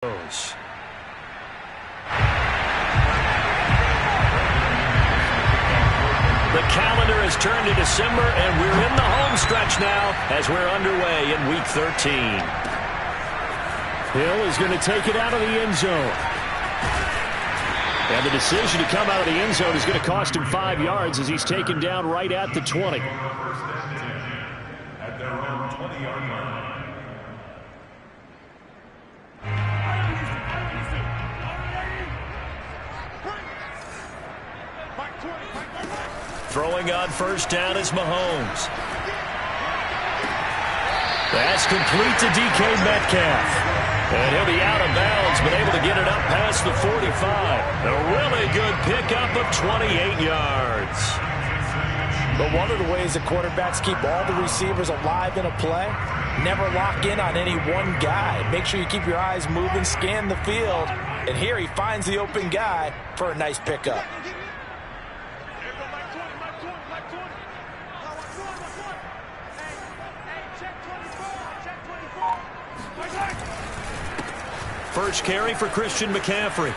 Broncos. The calendar has turned to December, and we're in the home stretch now as we're underway in Week 13. Hill is going to take it out of the end zone. And the decision to come out of the end zone is going to cost him 5 yards as he's taken down right at the 20. At their own 20-yard line. Throwing on first down is Mahomes. That's complete to DK Metcalf. And he'll be out of bounds, but able to get it up past the 45. A really good pickup of 28 yards. But one of the ways that quarterbacks keep all the receivers alive in a play, never lock in on any one guy. Make sure you keep your eyes moving, scan the field. And here he finds the open guy for a nice pickup. First carry for Christian McCaffrey.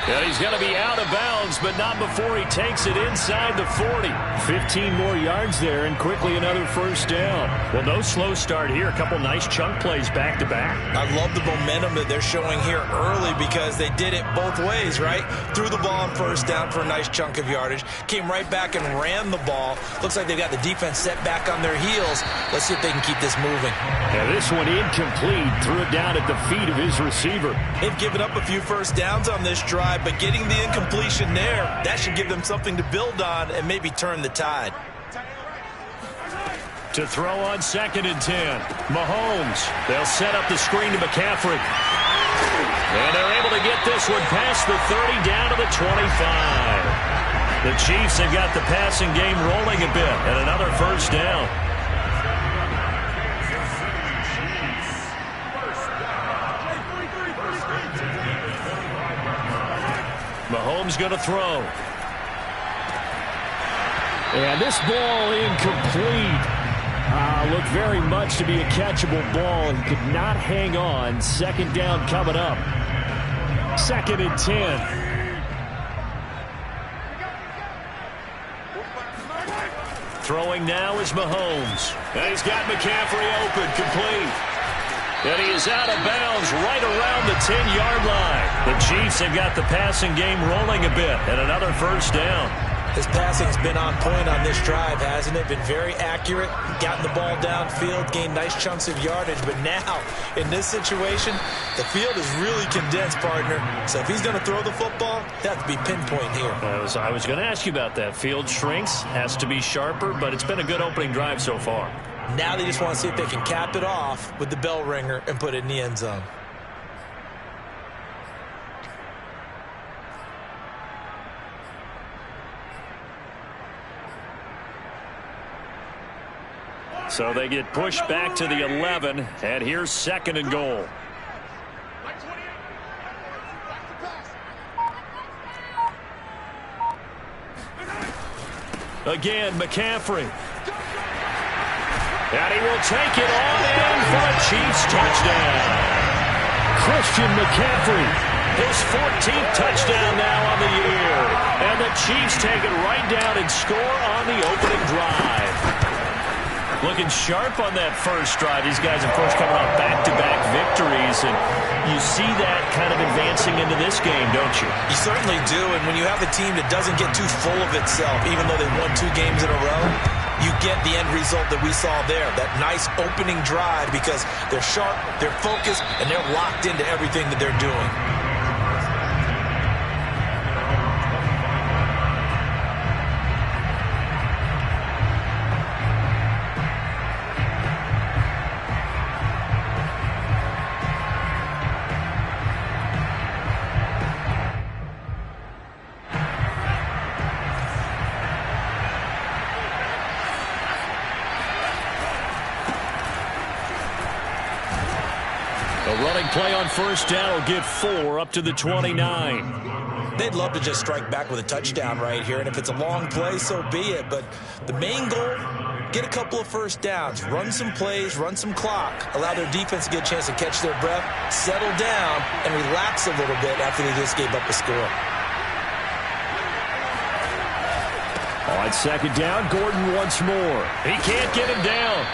And he's going to be out of bounds, but not before he takes it inside the 40. 15 more yards there, and quickly another first down. Well, no slow start here. A couple nice chunk plays back-to-back. I love the momentum that they're showing here early because they did it both ways, right? Threw the ball on first down for a nice chunk of yardage. Came right back and ran the ball. Looks like they've got the defense set back on their heels. Let's see if they can keep this moving. Yeah, this one incomplete. Threw it down at the feet of his receiver. They've given up a few first downs on this drive, but getting the incompletion there, that should give them something to build on and maybe turn the tide. To throw on 2nd and 10. Mahomes. They'll set up the screen to McCaffrey. And they're able to get this one past the 30 down to the 25. The Chiefs have got the passing game rolling a bit, and another first down. Mahomes going to throw. And this ball incomplete. Looked very much to be a catchable ball. He could not hang on. 2nd down coming up. 2nd and 10. Throwing now is Mahomes. And he's got McCaffrey open, complete. And he is out of bounds right around the 10-yard line. The Chiefs have got the passing game rolling a bit, and another first down. His passing's been on point on this drive, hasn't it? Been very accurate, gotten the ball downfield, gained nice chunks of yardage. But now, in this situation, the field is really condensed, partner. So if he's going to throw the football, that has to be pinpoint here. I was going to ask you about that. Field shrinks, has to be sharper, but it's been a good opening drive so far. Now they just want to see if they can cap it off with the bell ringer and put it in the end zone. So they get pushed back to the 11, and here's 2nd and goal. Again, McCaffrey. And he will take it on in for a Chiefs touchdown. Christian McCaffrey, his 14th touchdown now on the year. And the Chiefs take it right down and score on the opening drive. Looking sharp on that first drive. These guys, of course, coming off back-to-back victories. And you see that kind of advancing into this game, don't you? You certainly do. And when you have a team that doesn't get too full of itself, even though they won 2 games in a row, you get the end result that we saw there. That nice opening drive because they're sharp, they're focused, and they're locked into everything that they're doing. A running play on first down will get 4 up to the 29. They'd love to just strike back with a touchdown right here, and if it's a long play, so be it. But the main goal, get a couple of first downs, run some plays, run some clock, allow their defense to get a chance to catch their breath, settle down, and relax a little bit after they just gave up a score. On second down, Gordon once more. He can't get him down.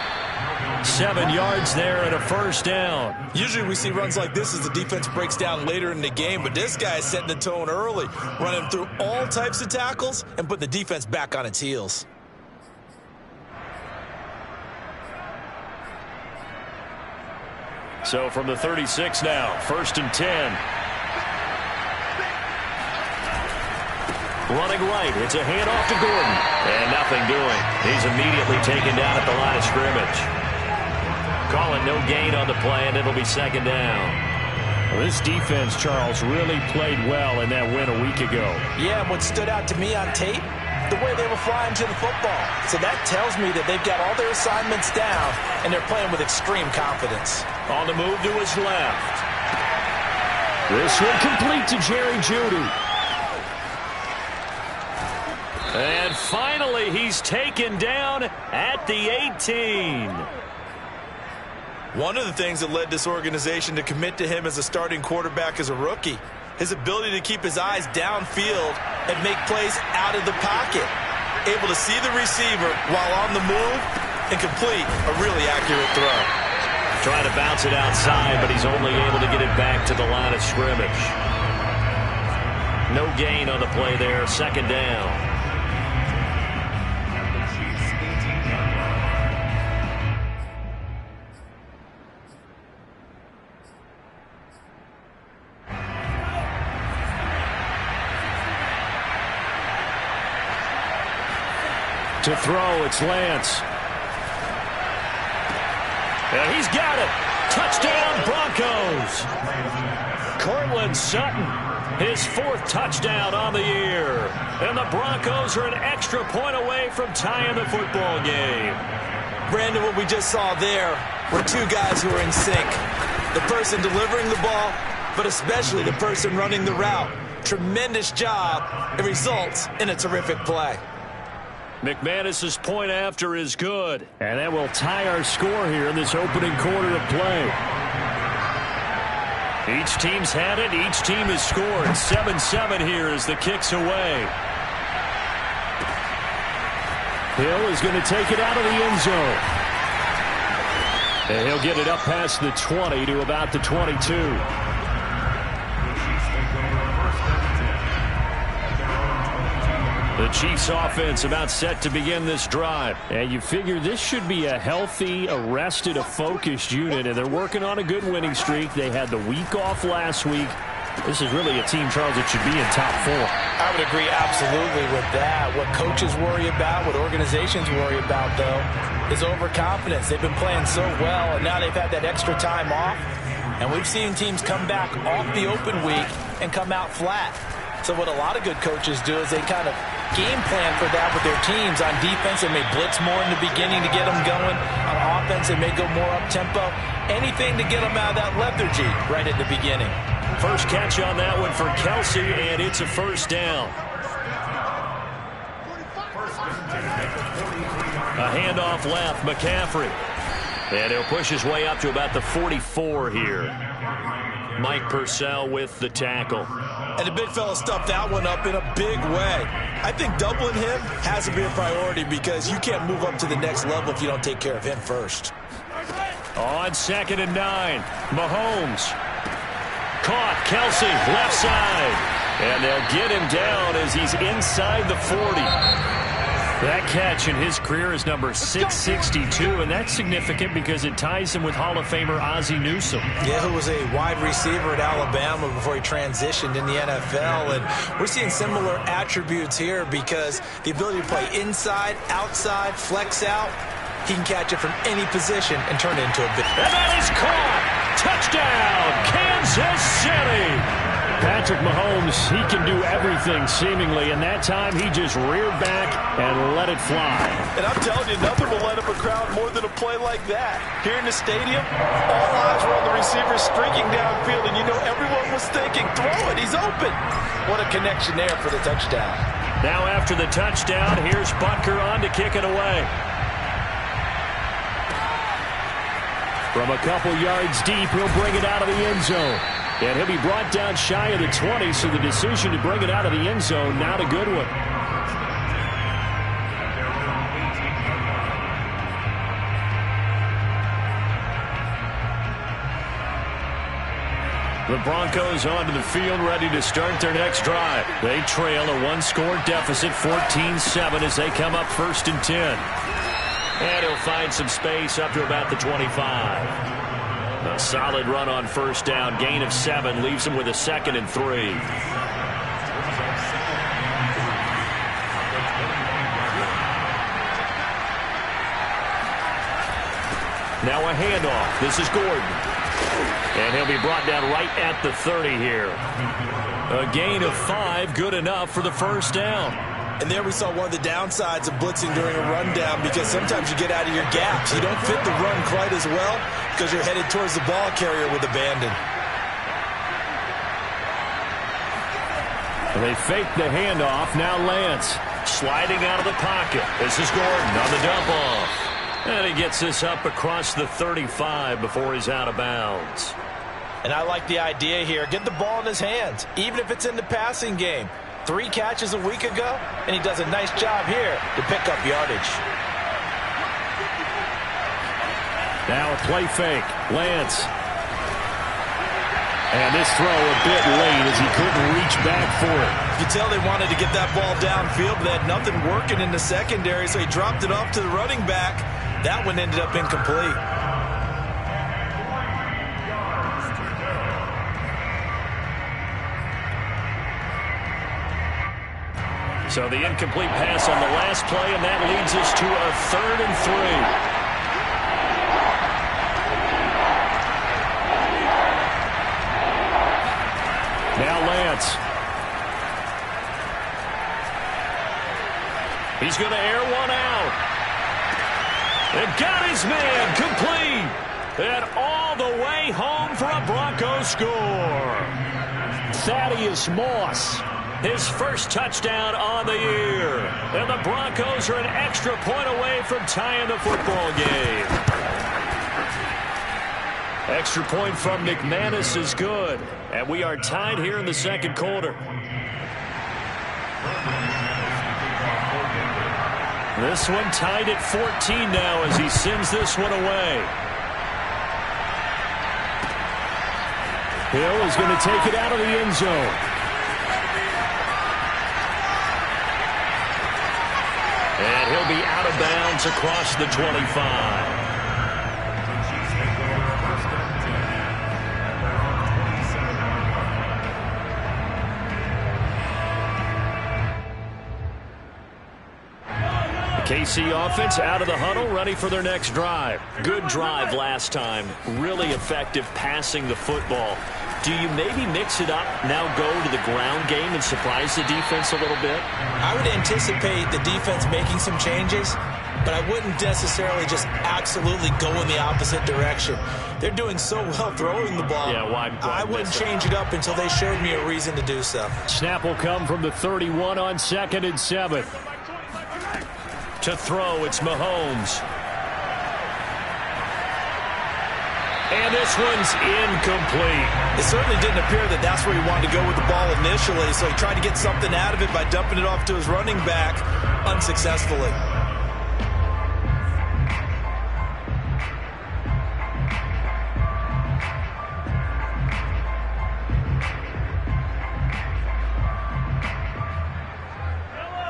7 yards there and a first down. Usually we see runs like this as the defense breaks down later in the game, but this guy is setting the tone early, running through all types of tackles and putting the defense back on its heels. So from the 36 now, 1st and 10. Running right, it's a handoff to Gordon. And nothing doing. He's immediately taken down at the line of scrimmage. Calling no gain on the play, and it'll be second down. Well, this defense, Charles, really played well in that win a week ago. Yeah, and what stood out to me on tape, the way they were flying to the football. So that tells me that they've got all their assignments down, and they're playing with extreme confidence. On the move to his left. This one complete to Jerry Jeudy. And finally, he's taken down at the 18. One of the things that led this organization to commit to him as a starting quarterback as a rookie, his ability to keep his eyes downfield and make plays out of the pocket. Able to see the receiver while on the move and complete a really accurate throw. Trying to bounce it outside, but he's only able to get it back to the line of scrimmage. No gain on the play there, second down. To throw, it's Lance. And he's got it. Touchdown, Broncos. Cortland Sutton, his 4th touchdown on the year. And the Broncos are an extra point away from tying the football game. Brandon, what we just saw there were two guys who are in sync. The person delivering the ball, but especially the person running the route. Tremendous job. It results in a terrific play. McManus's point after is good. And that will tie our score here in this opening quarter of play. Each team's had it. Each team has scored. 7-7 here as the kick's away. Hill is going to take it out of the end zone. And he'll get it up past the 20 to about the 22. The Chiefs offense about set to begin this drive. And you figure this should be a healthy, a rested, a focused unit. And they're working on a good winning streak. They had the week off last week. This is really a team, Charles, that should be in top 4. I would agree absolutely with that. What coaches worry about, what organizations worry about, though, is overconfidence. They've been playing so well, and now they've had that extra time off. And we've seen teams come back off the open week and come out flat. So what a lot of good coaches do is they kind of game plan for that with their teams. On defense, they may blitz more in the beginning to get them going. On offense, they may go more up-tempo. Anything to get them out of that lethargy right at the beginning. First catch on that one for Kelsey, and it's a first down. A handoff left, McCaffrey. And he'll push his way up to about the 44 here. Mike Purcell with the tackle. And the big fella stuffed that one up in a big way. I think doubling him has to be a priority because you can't move up to the next level if you don't take care of him first. On 2nd and 9, Mahomes. Caught, Kelsey, left side. And they'll get him down as he's inside the 40. That catch in his career is number 662, and that's significant because it ties him with Hall of Famer Ozzie Newsome. Yeah, who was a wide receiver at Alabama before he transitioned in the NFL. And we're seeing similar attributes here because the ability to play inside, outside, flex out, he can catch it from any position and turn it into a big. And that is caught! Touchdown, Kansas City! Patrick Mahomes, he can do everything seemingly, and that time he just reared back and let it fly. And I'm telling you, nothing will light up a crowd more than a play like that. Here in the stadium, all eyes were on the receiver streaking downfield, and you know everyone was thinking, throw it, he's open. What a connection there for the touchdown. Now after the touchdown, here's Butker on to kick it away. From a couple yards deep, he'll bring it out of the end zone. And he'll be brought down shy of the 20, so the decision to bring it out of the end zone, not a good one. The Broncos onto the field, ready to start their next drive. They trail a one-score deficit, 14-7, as they come up 1st and 10. And he'll find some space up to about the 25. A solid run on 1st down. Gain of 7 leaves him with a 2nd and 3. Now a handoff. This is Gordon. And he'll be brought down right at the 30 here. A gain of 5, good enough for the 1st down. And there we saw one of the downsides of blitzing during a rundown, because sometimes you get out of your gaps. You don't fit the run quite as well because you're headed towards the ball carrier with abandon. They fake the handoff. Now Lance sliding out of the pocket. This is Gordon on the dump off. And he gets this up across the 35 before he's out of bounds. And I like the idea here. Get the ball in his hands, even if it's in the passing game. 3 catches a week ago, and he does a nice job here to pick up yardage. Now a play fake. Lance. And this throw a bit late as he couldn't reach back for it. You can tell they wanted to get that ball downfield, but they had nothing working in the secondary, so he dropped it off to the running back. That one ended up incomplete. So the incomplete pass on the last play, and that leads us to a 3rd and 3. Now Lance. He's going to air one out. And got his man complete. And all the way home for a Broncos score. Thaddeus Moss. His first touchdown on the year. And the Broncos are an extra point away from tying the football game. Extra point from McManus is good. And we are tied here in the 2nd quarter. This one tied at 14 now as he sends this one away. Hill is going to take it out of the end zone. And he'll be out of bounds across the 25. KC offense out of the huddle, ready for their next drive. Good drive last time. Really effective passing the football. Do you maybe mix it up, now go to the ground game and surprise the defense a little bit? I would anticipate the defense making some changes, but I wouldn't necessarily just absolutely go in the opposite direction. They're doing so well throwing the ball. Yeah, why I wouldn't change it up until they showed me a reason to do so. Snap will come from the 31 on 2nd and 7. To throw, it's Mahomes. And this one's incomplete. It certainly didn't appear that that's where he wanted to go with the ball initially, so he tried to get something out of it by dumping it off to his running back unsuccessfully.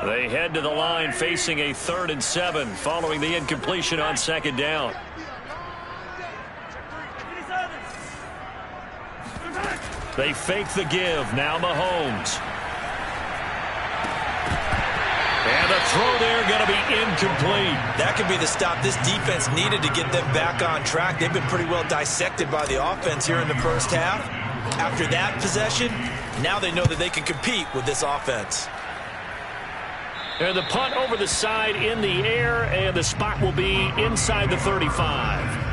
They head to the line facing a 3rd and 7 following the incompletion on 2nd down. They fake the give. Now Mahomes. And the throw there going to be incomplete. That could be the stop this defense needed to get them back on track. They've been pretty well dissected by the offense here in the 1st half. After that possession, now they know that they can compete with this offense. And the punt over the side in the air, and the spot will be inside the 35.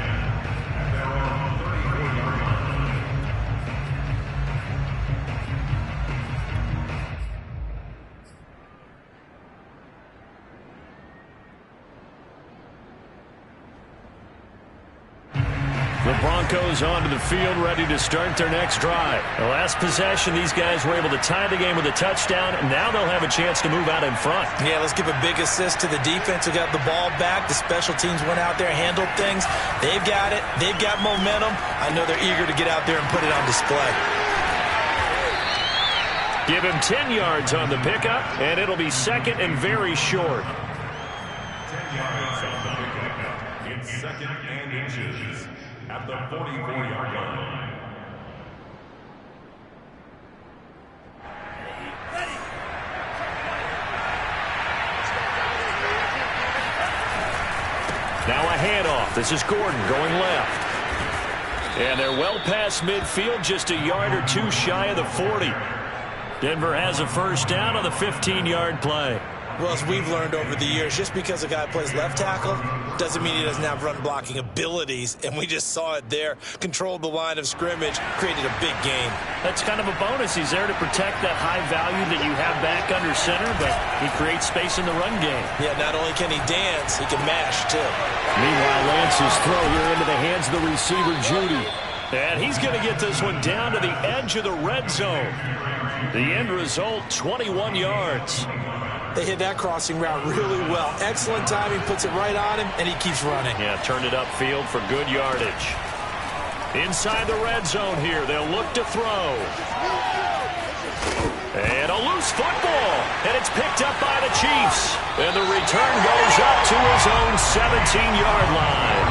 The Broncos onto the field, ready to start their next drive. The last possession, these guys were able to tie the game with a touchdown, and now they'll have a chance to move out in front. Yeah, let's give a big assist to the defense who got the ball back. The special teams went out there, handled things. They've got it. They've got momentum. I know they're eager to get out there and put it on display. Give him 10 yards on the pickup, and it'll be second and very short. 10 yards on the pickup. It's second and inches at the 44-yard line. Now a handoff. This is Gordon going left. And they're well past midfield, just a yard or two shy of the 40. Denver has a first down on the 15-yard play. Well, as we've learned over the years, just because a guy plays left tackle doesn't mean he doesn't have run-blocking abilities, and we just saw it there. Controlled the line of scrimmage, created a big gain. That's kind of a bonus. He's there to protect that high value that you have back under center, but he creates space in the run game. Yeah, not only can he dance, he can mash, too. Meanwhile, Lance's throw here into the hands of the receiver, Judy. And he's going to get this one down to the edge of the red zone. The end result, 21 yards. They hit that crossing route really well. Excellent timing, puts it right on him, and he keeps running. Yeah, turned it upfield for good yardage. Inside the red zone here, they'll look to throw. And a loose football, and it's picked up by the Chiefs. And the return goes up to his own 17-yard line.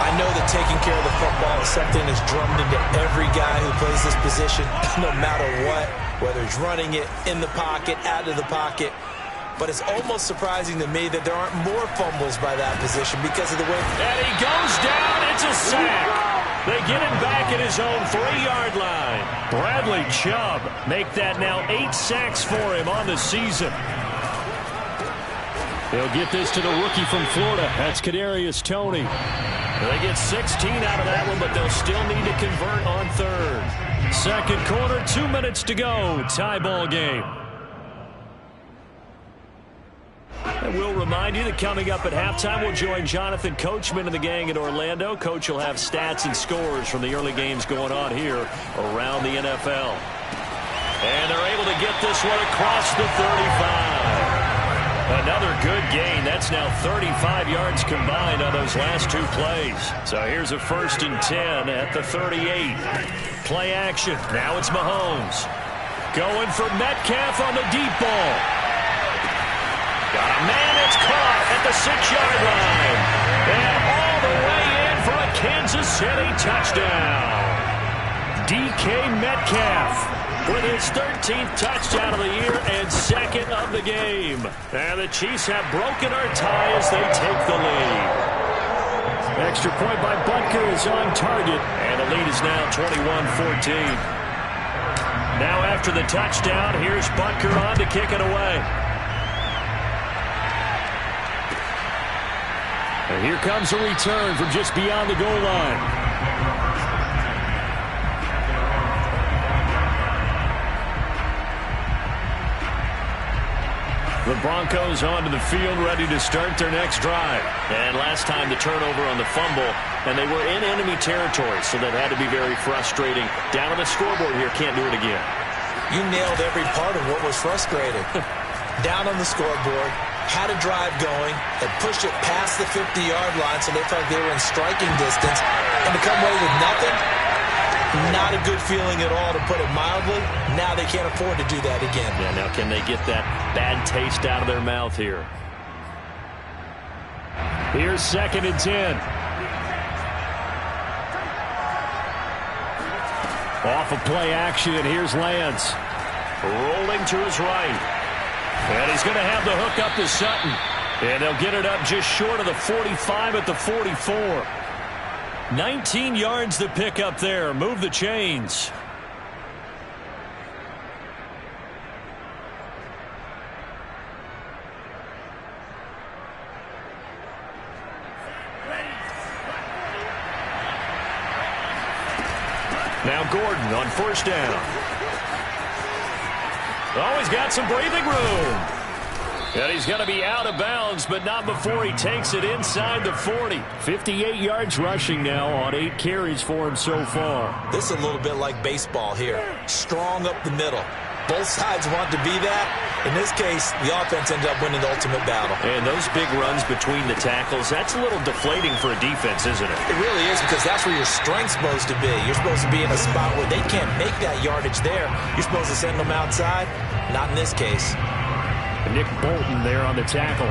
I know that taking care of the football is something that's drummed into every guy who plays this position, no matter what, whether he's running it, in the pocket, out of the pocket. But it's almost surprising to me that there aren't more fumbles by that position because of the way. And he goes down. It's a sack. They get him back at his own 3-yard line. Bradley Chubb make that now 8 sacks for him on the season. They'll get this to the rookie from Florida. That's Kadarius Toney. They get 16 out of that one, but they'll still need to convert on third. Second quarter, 2 minutes to go. Tie ball game. And we'll remind you that coming up at halftime, we'll join Jonathan Coachman and the gang in Orlando. Coach will have stats and scores from the early games going on here around the NFL. And they're able to get this one across the 35. Another good gain. That's now 35 yards combined on those last two plays. So here's a 1st and 10 at the 38. Play action. Now it's Mahomes. Going for Metcalf on the deep ball. Got a man that's caught at the 6-yard line. And all the way in for a Kansas City touchdown. DK Metcalf with his 13th touchdown of the year and second of the game. And the Chiefs have broken our tie as they take the lead. Extra point by Butker is on target. And the lead is now 21-14. Now after the touchdown, here's Butker on to kick it away. And here comes a return from just beyond the goal line. The Broncos onto the field, ready to start their next drive. And last time the turnover on the fumble, and they were in enemy territory, so that had to be very frustrating. Down on the scoreboard here, can't do it again. You nailed every part of what was frustrating. Down on the scoreboard, had a drive going, had pushed it past the 50-yard line, so they felt like they were in striking distance, and to come away with nothing, not a good feeling at all, to put it mildly. Now they can't afford to do that again. Yeah, now can they get that bad taste out of their mouth here? Here's 2nd and 10. Off of play action, and here's Lance. Rolling to his right. And he's going to have the hook up to Sutton. And they'll get it up just short of the 45 at the 44. 19 yards to pick up there. Move the chains. Now Gordon on 1st down. Oh, he's got some breathing room. And he's going to be out of bounds, but not before he takes it inside the 40. 58 yards rushing now on 8 carries for him so far. This is a little bit like baseball here. Strong up the middle. Both sides want to be that. In this case, the offense ended up winning the ultimate battle. And those big runs between the tackles, that's a little deflating for a defense, isn't it? It really is, because that's where your strength's supposed to be. You're supposed to be in a spot where they can't make that yardage there. You're supposed to send them outside. Not in this case. Nick Bolton there on the tackle.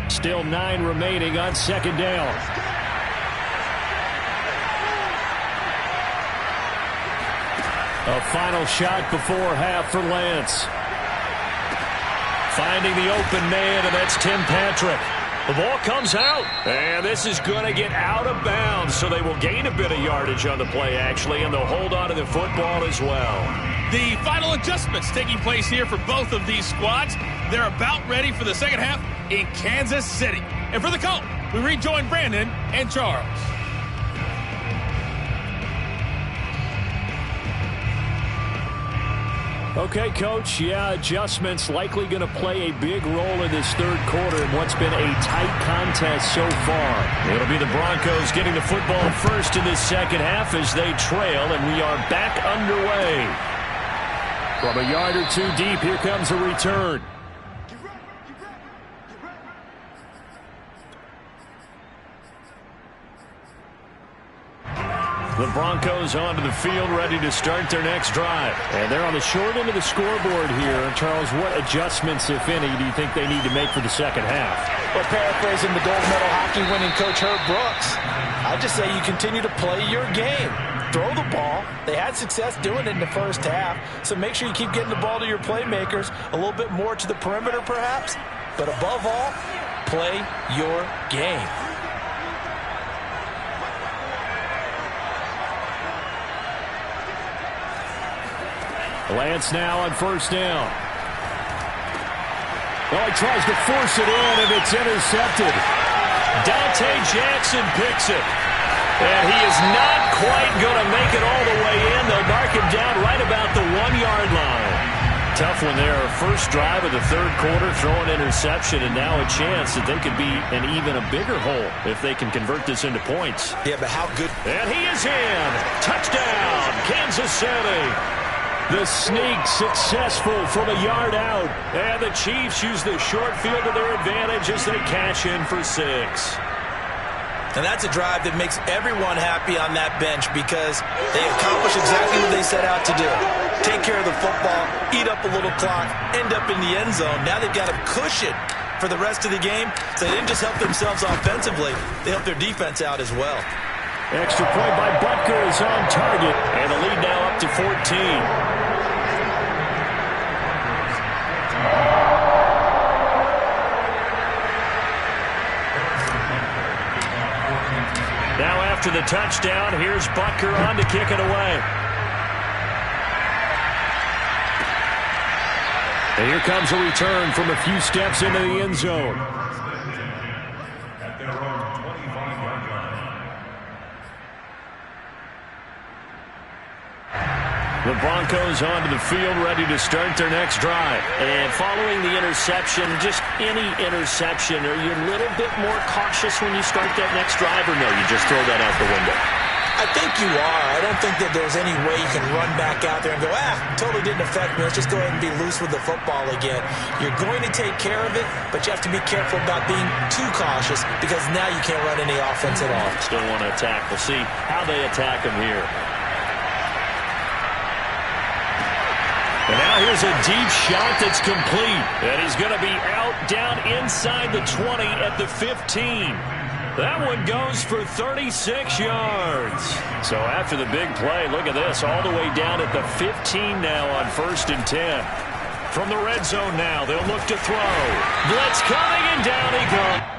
Still 9 remaining on second down. A final shot before half for Lance. Finding the open man, and that's Tim Patrick. The ball comes out, and this is going to get out of bounds, so they will gain a bit of yardage on the play, actually, and they'll hold on to the football as well. The final adjustments taking place here for both of these squads. They're about ready for the second half in Kansas City. And for the call, we rejoin Brandon and Charles. Okay, Coach, adjustments likely going to play a big role in this third quarter in what's been a tight contest so far. It'll be the Broncos getting the football first in this second half as they trail, and we are back underway. From a yard or two deep, here comes a return. The Broncos onto the field, ready to start their next drive. And they're on the short end of the scoreboard here. Charles, what adjustments, if any, do you think they need to make for the second half? Well, paraphrasing the gold medal hockey winning coach Herb Brooks, I'd just say you continue to play your game. Throw the ball. They had success doing it in the first half, so make sure you keep getting the ball to your playmakers, a little bit more to the perimeter perhaps, but above all, play your game. Lance now on first down. Well, he tries to force it in, and it's intercepted. Dante Jackson picks it. And he is not quite going to make it all the way in. They'll mark him down right about the 1-yard line. Tough one there. First drive of the third quarter, throwing interception, and now a chance that they could be in even a bigger hole if they can convert this into points. Yeah, but how good? And he is in. Touchdown, Kansas City. The sneak successful from a yard out. And the Chiefs use the short field to their advantage as they cash in for 6. And that's a drive that makes everyone happy on that bench because they accomplish exactly what they set out to do. Take care of the football, eat up a little clock, end up in the end zone. Now they've got a cushion for the rest of the game. So they didn't just help themselves offensively, they helped their defense out as well. Extra point by Butker is on target, and the lead now up to 14. Now after the touchdown, here's Butker on to kick it away. And here comes a return from a few steps into the end zone. At their own 25-yard line. The Broncos onto the field, ready to start their next drive. And following the interception, just any interception, are you a little bit more cautious when you start that next drive, or no, you just throw that out the window? I think you are. I don't think that there's any way you can run back out there and go, totally didn't affect me. Let's just go ahead and be loose with the football again. You're going to take care of it, but you have to be careful about being too cautious because now you can't run any offense at all. Still want to attack. We'll see how they attack him here. And now here's a deep shot that's complete. And he's going to be out down inside the 20 at the 15. That one goes for 36 yards. So after the big play, look at this, all the way down at the 15 now on 1st and 10. From the red zone now, they'll look to throw. Blitz coming, and down he goes.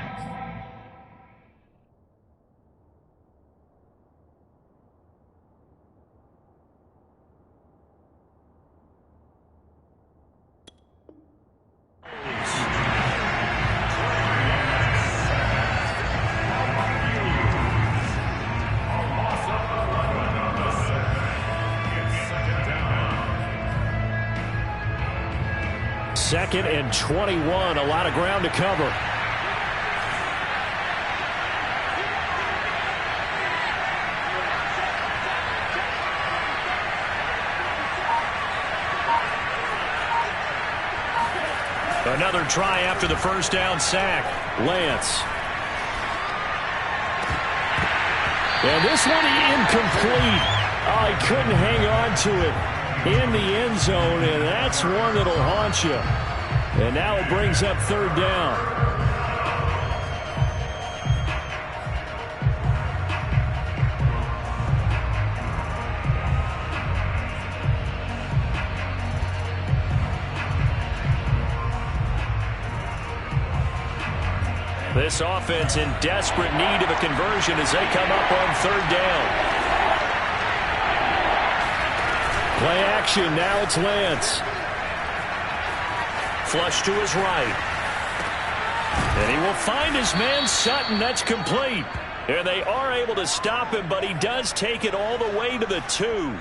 2nd and 21. A lot of ground to cover. Another try after the first down sack. Lance. And this one incomplete. Oh, he couldn't hang on to it in the end zone, and that's one that'll haunt you. And now it brings up 3rd down. This offense in desperate need of a conversion as they come up on 3rd down. Play action. Now it's Lance. Flush to his right. And he will find his man Sutton. That's complete. And they are able to stop him, but he does take it all the way to the 2.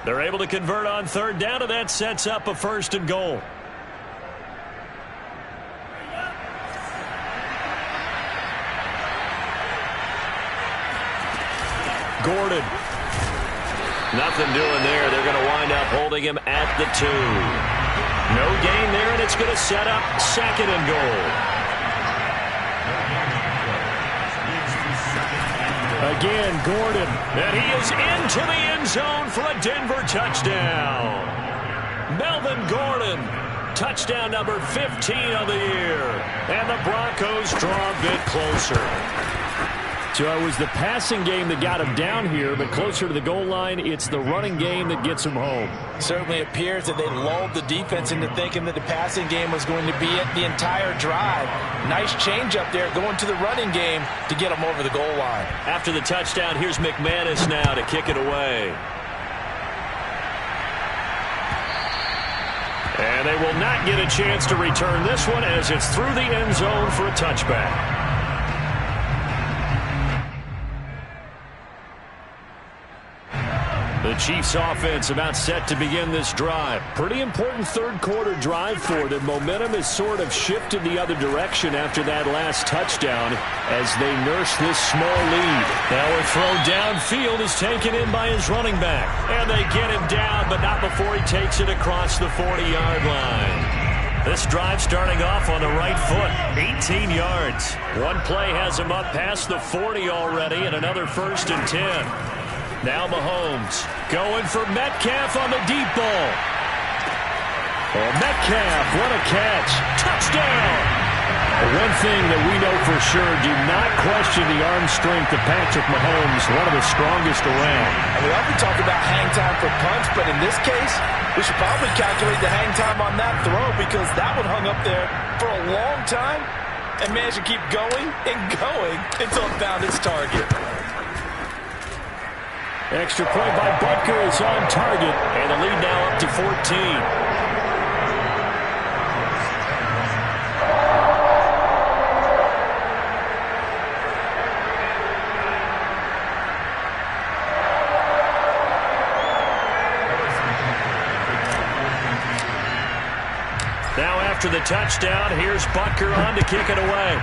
They're able to convert on 3rd down, and that sets up a 1st and goal. Gordon. Nothing doing there. They're going to wind up holding him at the 2. No gain there, and it's going to set up 2nd and goal. Again, Gordon. And he is into the end zone for a Denver touchdown. Melvin Gordon. Touchdown number 15 of the year. And the Broncos draw a bit closer. So it was the passing game that got him down here, but closer to the goal line, it's the running game that gets him home. Certainly appears that they lulled the defense into thinking that the passing game was going to be it the entire drive. Nice change up there going to the running game to get him over the goal line. After the touchdown, here's McManus now to kick it away. And they will not get a chance to return this one as it's through the end zone for a touchback. The Chiefs offense about set to begin this drive. Pretty important 3rd quarter drive for them. Momentum has sort of shifted the other direction after that last touchdown as they nurse this small lead. Now a throw downfield is taken in by his running back. And they get him down, but not before he takes it across the 40-yard line. This drive starting off on the right foot, 18 yards. One play has him up past the 40 already, and another 1st and 10. Now Mahomes going for Metcalf on the deep ball. Oh, Metcalf, what a catch. Touchdown. One thing that we know for sure, do not question the arm strength of Patrick Mahomes, one of the strongest around. And we often talk about hang time for punts, but in this case, we should probably calculate the hang time on that throw because that one hung up there for a long time and managed to keep going and going until it found its target. Extra point by Butker is on target, and the lead now up to 14. Now after the touchdown, here's Butker on to kick it away.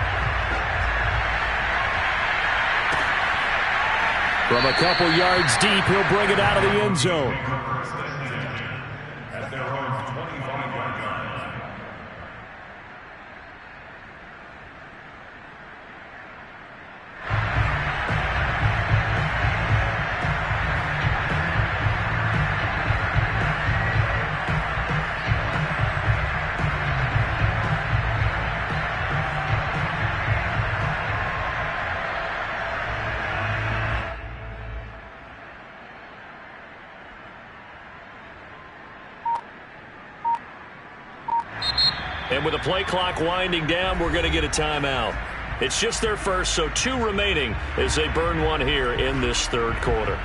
From a couple yards deep, he'll bring it out of the end zone. At their own 25-yard line. And with the play clock winding down, we're going to get a timeout. It's just their first, so 2 remaining as they burn one here in this 3rd quarter.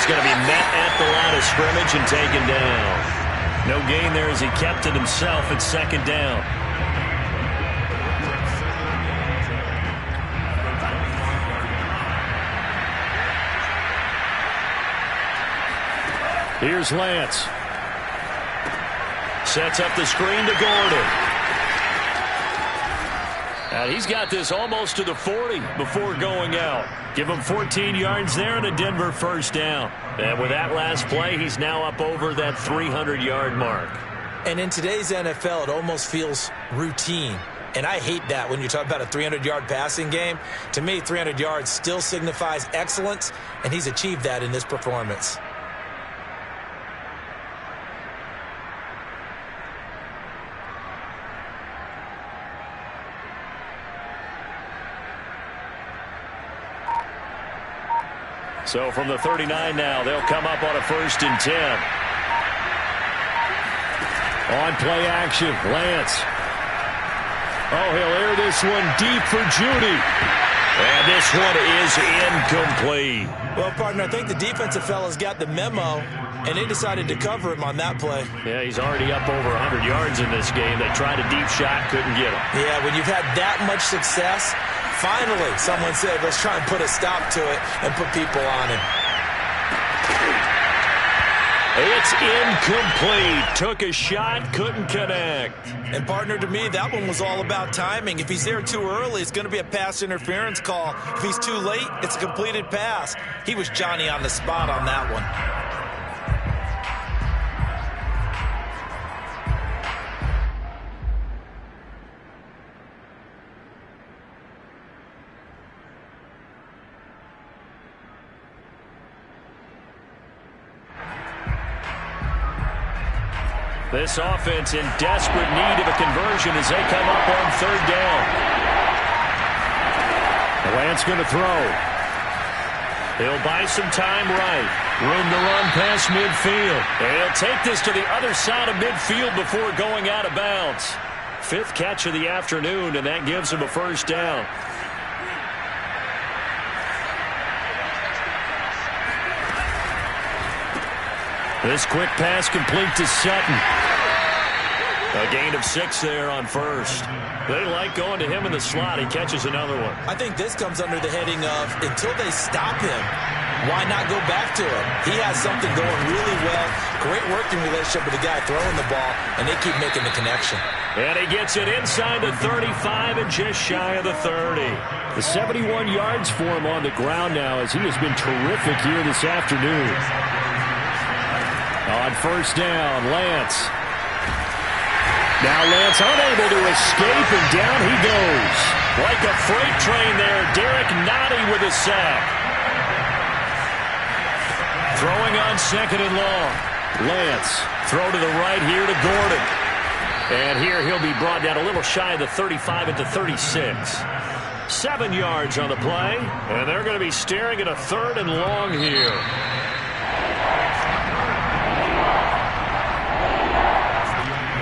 going to be met at the line of scrimmage and taken down. No gain there as he kept it himself at second down. Here's Lance. Sets up the screen to Gordon. And he's got this almost to the 40 before going out. Give him 14 yards there and a Denver first down. And with that last play, he's now up over that 300-yard mark. And in today's NFL, it almost feels routine. And I hate that when you talk about a 300-yard passing game. To me, 300 yards still signifies excellence, and he's achieved that in this performance. So from the 39 now, they'll come up on a 1st and 10. On play action, Lance. Oh, he'll air this one deep for Judy. And this one is incomplete. Well, partner, I think the defensive fellas got the memo, and they decided to cover him on that play. Yeah, he's already up over 100 yards in this game. They tried a deep shot, couldn't get him. Yeah, when you've had that much success, finally someone said, let's try and put a stop to it and put people on him. It's incomplete. Took a shot, couldn't connect. And partner, to me, that one was all about timing. If he's there too early, it's going to be a pass interference call. If he's too late, it's a completed pass. He was Johnny on the spot on that one. This offense in desperate need of a conversion as they come up on 3rd down. Lance going to throw. He'll buy some time right. Room to run past midfield. And he'll take this to the other side of midfield before going out of bounds. 5th catch of the afternoon, and that gives him a 1st down. This quick pass complete to Sutton. A gain of 6 there on 1st. They like going to him in the slot. He catches another one. I think this comes under the heading of until they stop him, why not go back to him? He has something going really well. Great working relationship with the guy throwing the ball, and they keep making the connection. And he gets it inside the 35 and just shy of the 30. The 71 yards for him on the ground now as he has been terrific here this afternoon. On 1st down, Lance. Now Lance unable to escape, and down he goes. Like a freight train there, Derek Nottie with a sack. Throwing on 2nd and long. Lance, throw to the right here to Gordon. And here he'll be brought down a little shy of the 35 into 36. 7 yards on the play, and they're going to be staring at a 3rd and long here.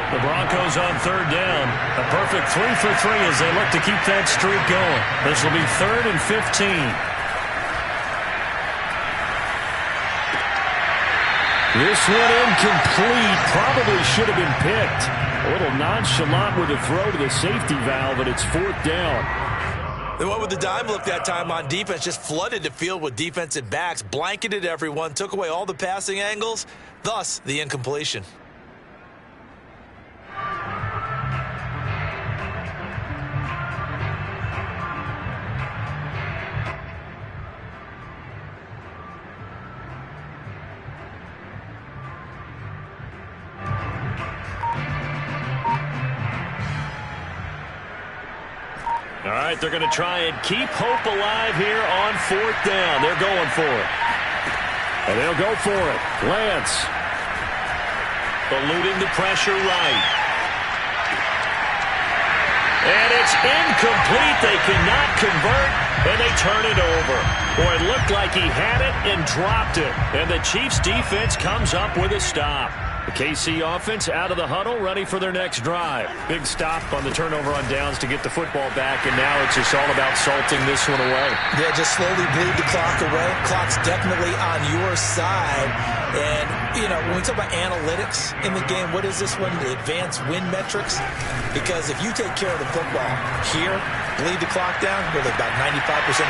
The Broncos on 3rd down. A perfect 3 for 3 as they look to keep that streak going. This will be 3rd and 15. This one incomplete. Probably should have been picked. A little nonchalant with a throw to the safety valve, and it's 4th down. They went with the dime look that time on defense, just flooded the field with defensive backs, blanketed everyone, took away all the passing angles, thus the incompletion. All right, they're going to try and keep hope alive here on 4th down. They're going for it. And they'll go for it. Lance. Eluding the pressure right. And it's incomplete. They cannot convert, and they turn it over. Boy, it looked like he had it and dropped it. And the Chiefs' defense comes up with a stop. The KC offense out of the huddle, ready for their next drive. Big stop on the turnover on downs to get the football back, and now it's just all about salting this one away. Yeah, just slowly bleed the clock away. Clock's definitely on your side. And, you know, when we talk about analytics in the game, what is this one? The advanced win metrics? Because if you take care of the football here, bleed the clock down, with about 95%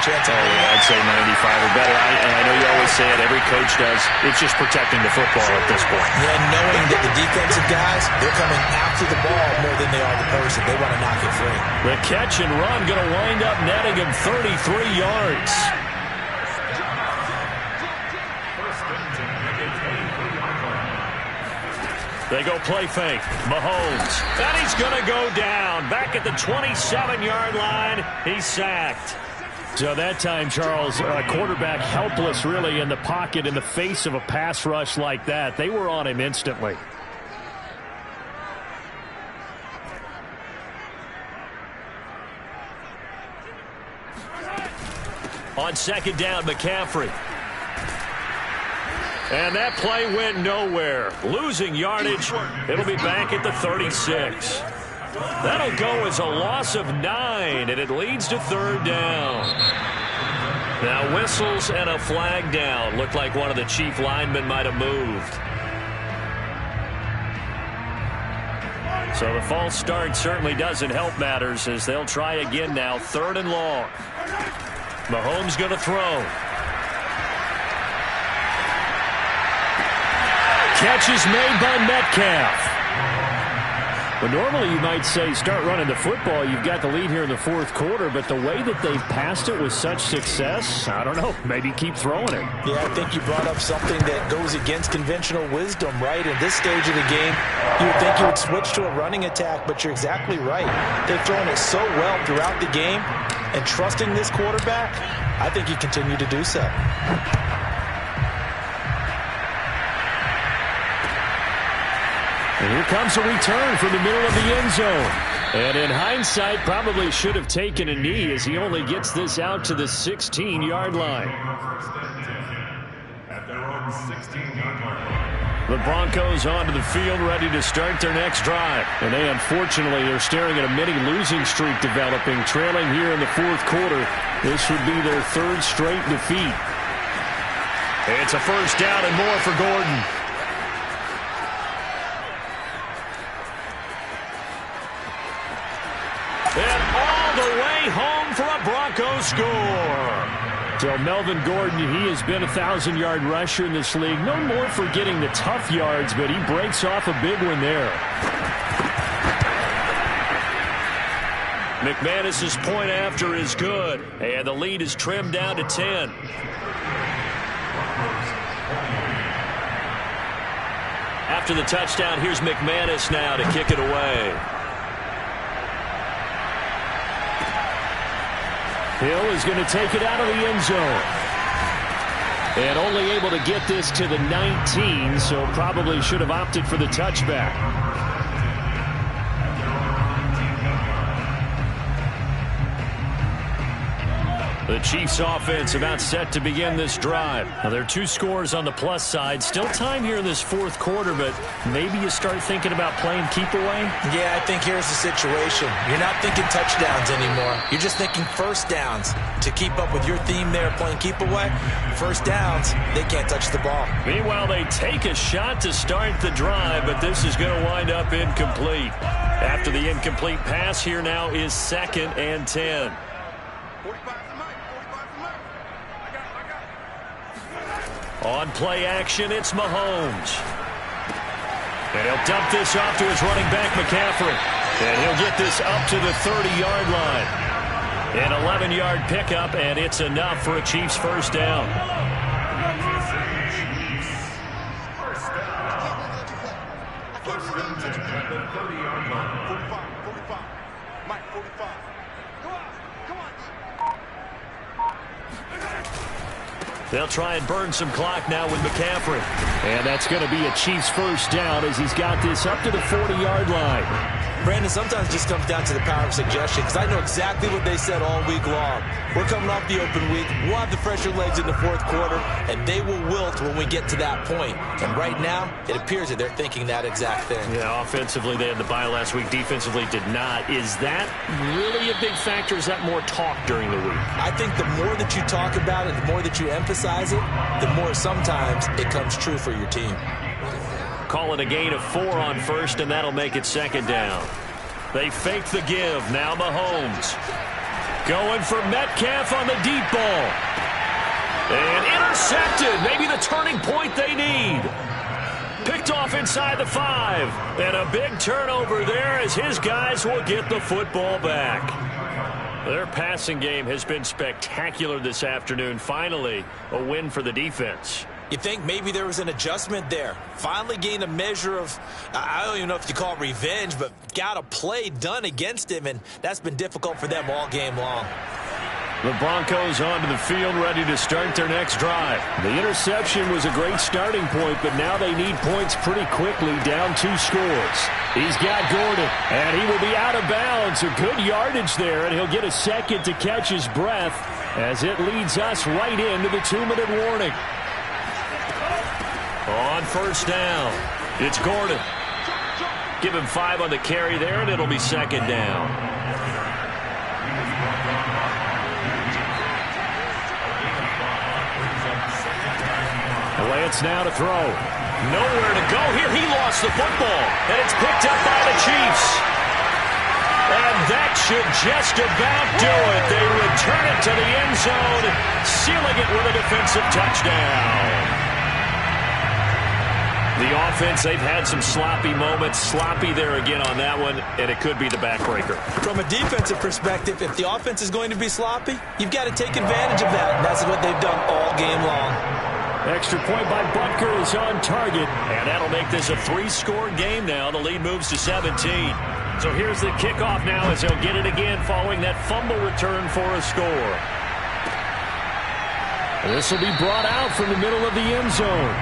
chance of winning. Oh, yeah, I'd say 95 or better. And I know you always say it, every coach does. It's just protecting the football at this point. Yeah, knowing that the defensive guys, they're coming after the ball more than they are the person. They want to knock it free. The catch and run going to wind up netting him 33 yards. They go play fake. Mahomes. And he's going to go down. Back at the 27-yard line. He's sacked. So that time, Charles, quarterback helpless really in the pocket in the face of a pass rush like that. They were on him instantly. On second down, McCaffrey. And that play went nowhere. Losing yardage. It'll be back at the 36. That'll go as a loss of 9, and it leads to third down. Now whistles and a flag down. Looked like one of the chief linemen might have moved. So the false start certainly doesn't help matters as they'll try again now. Third and long. Mahomes going to throw. Catch is made by Metcalf. Well, normally you might say start running the football. You've got the lead here in the fourth quarter, but the way that they've passed it with such success, I don't know, maybe keep throwing it. Yeah, I think you brought up something that goes against conventional wisdom, right? In this stage of the game, you would think you would switch to a running attack, but you're exactly right. They've thrown it so well throughout the game, and trusting this quarterback, I think you continue to do so. And here comes a return from the middle of the end zone. And in hindsight, probably should have taken a knee as he only gets this out to the 16-yard line. At their own 16-yard line. The Broncos onto the field ready to start their next drive. And they unfortunately are staring at a mini losing streak developing, trailing here in the fourth quarter. This would be their third straight defeat. It's a first down and more for Gordon. And all the way home for a Broncos score. So Melvin Gordon, he has been a 1,000-yard rusher in this league. No more for getting the tough yards, but he breaks off a big one there. McManus's point after is good. And the lead is trimmed down to 10. After the touchdown, here's McManus now to kick it away. Hill is going to take it out of the end zone. And only able to get this to the 19, so probably should have opted for the touchback. The Chiefs offense about set to begin this drive. Now there are 2 scores on the plus side. Still time here in this fourth quarter, but maybe you start thinking about playing keep away? Yeah, I think here's the situation. You're not thinking touchdowns anymore. You're just thinking first downs. To keep up with your theme there, playing keep away, first downs, they can't touch the ball. Meanwhile, they take a shot to start the drive, but this is going to wind up incomplete. After the incomplete pass, here now is 2nd and 10. On play action, it's Mahomes. And he'll dump this off to his running back, McCaffrey. And he'll get this up to the 30-yard line. An 11-yard pickup, and it's enough for a Chiefs first down. First and 10 at the 30-yard line. 45. Mike, 45. Come on. They'll try and burn some clock now with McCaffrey. And that's going to be a Chiefs first down as he's got this up to the 40-yard line. Brandon, sometimes it just comes down to the power of suggestion, because I know exactly what they said all week long. We're coming off the open week. We'll have the fresher legs in the fourth quarter, and they will wilt when we get to that point. And right now, it appears that they're thinking that exact thing. Yeah, offensively, they had the bye last week. Defensively, did not. Is that really a big factor? Is that more talk during the week? I think the more that you talk about it, the more that you emphasize it, the more sometimes it comes true for your team. Call it a gain of 4 on first, and that'll make it second down. They fake the give. Now Mahomes. Going for Metcalf on the deep ball. And intercepted. Maybe the turning point they need. Picked off inside the 5. And a big turnover there as his guys will get the football back. Their passing game has been spectacular this afternoon. Finally, a win for the defense. You think maybe there was an adjustment there. Finally gained a measure of, I don't even know if you call it revenge, but got a play done against him, and that's been difficult for them all game long. The Broncos onto the field, ready to start their next drive. The interception was a great starting point, but now they need points pretty quickly, down 2 scores. He's got Gordon, and he will be out of bounds. A good yardage there, and he'll get a second to catch his breath as it leads us right into the 2-minute warning. On first down, it's Gordon. Give him 5 on the carry there, and it'll be second down. Lance now to throw. Nowhere to go here. He lost the football, and it's picked up by the Chiefs. And that should just about do it. They return it to the end zone, sealing it with a defensive touchdown. The offense, they've had some sloppy moments. Sloppy there again on that one, and it could be the backbreaker. From a defensive perspective, if the offense is going to be sloppy, you've got to take advantage of that. And that's what they've done all game long. Extra point by Butker is on target, and that'll make this a 3-score game now. The lead moves to 17. So here's the kickoff now as they'll get it again following that fumble return for a score. This will be brought out from the middle of the end zone.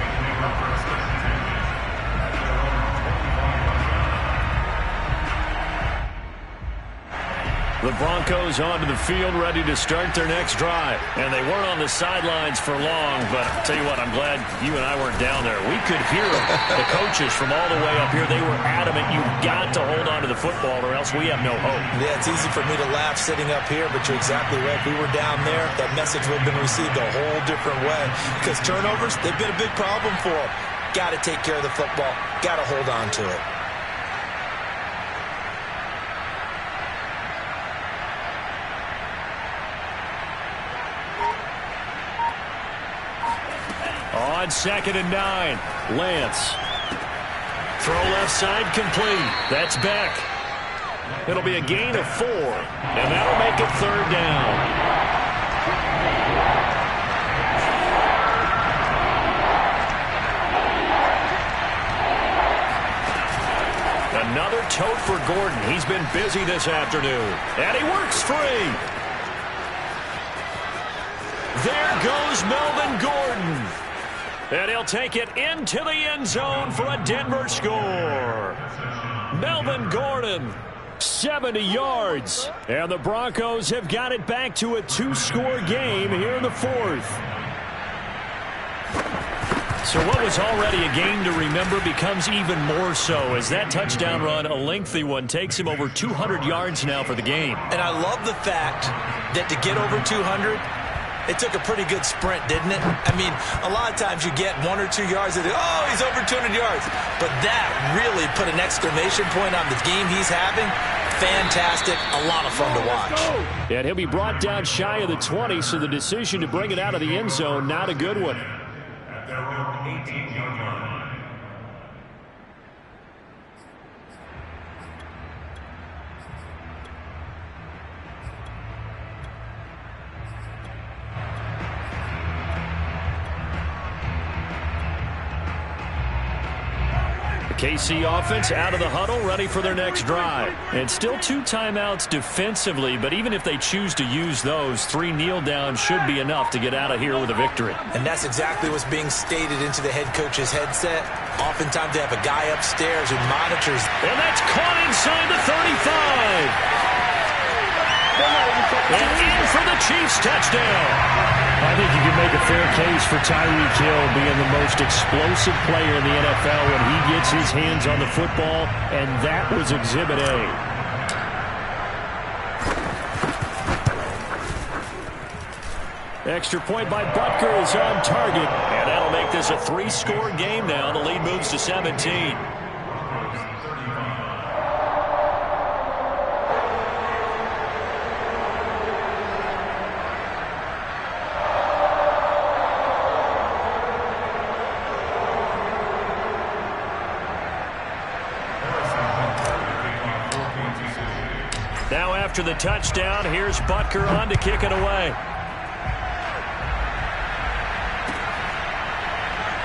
The Broncos onto the field, ready to start their next drive. And they weren't on the sidelines for long, but I'll tell you what, I'm glad you and I weren't down there. We could hear the coaches from all the way up here. They were adamant, you've got to hold on to the football or else we have no hope. Yeah, it's easy for me to laugh sitting up here, but you're exactly right. If we were down there, that message would have been received a whole different way. Because turnovers, they've been a big problem for them. Got to take care of the football. Got to hold on to it. On 2nd and 9, Lance. Throw left side complete. That's Beck. It'll be a gain of 4, and that'll make it 3rd down. Another tote for Gordon. He's been busy this afternoon, and he works free. There goes Melvin Gordon. And he'll take it into the end zone for a Denver score. Melvin Gordon, 70 yards. And the Broncos have got it back to a 2-score game here in the 4th. So what was already a game to remember becomes even more so as that touchdown run, a lengthy one, takes him over 200 yards now for the game. And I love the fact that to get over 200, it took a pretty good sprint, didn't it? I mean, a lot of times you get 1 or 2 yards and oh, he's over 200 yards. But that really put an exclamation point on the game he's having. Fantastic. A lot of fun to watch. And he'll be brought down shy of the 20, so the decision to bring it out of the end zone, not a good one. At their own 18-yard line. KC offense out of the huddle, ready for their next drive. And still 2 timeouts defensively, but even if they choose to use those, 3 kneel downs should be enough to get out of here with a victory. And that's exactly what's being stated into the head coach's headset. Oftentimes they have a guy upstairs who monitors. And that's caught inside the 35. And in for the Chiefs touchdown. I think you can make a fair case for Tyreek Hill being the most explosive player in the NFL when he gets his hands on the football, and that was Exhibit A. Extra point by Butker is on target, and that'll make this a 3-score game now. The lead moves to 17. Now after the touchdown, here's Butker on to kick it away.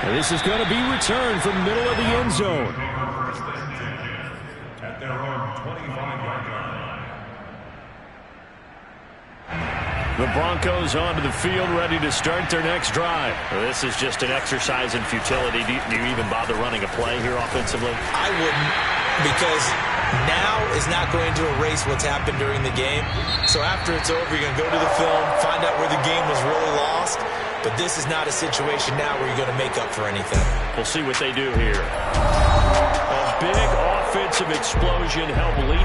And this is going to be returned from the middle of the end zone. At their own 25-yard line. The Broncos onto the field, ready to start their next drive. This is just an exercise in futility. Do you even bother running a play here offensively? I wouldn't, because now is not going to erase what's happened during the game. So after it's over, you're going to go to the film, find out where the game was really lost. But this is not a situation now where you're going to make up for anything. We'll see what they do here. A big offensive explosion helped lead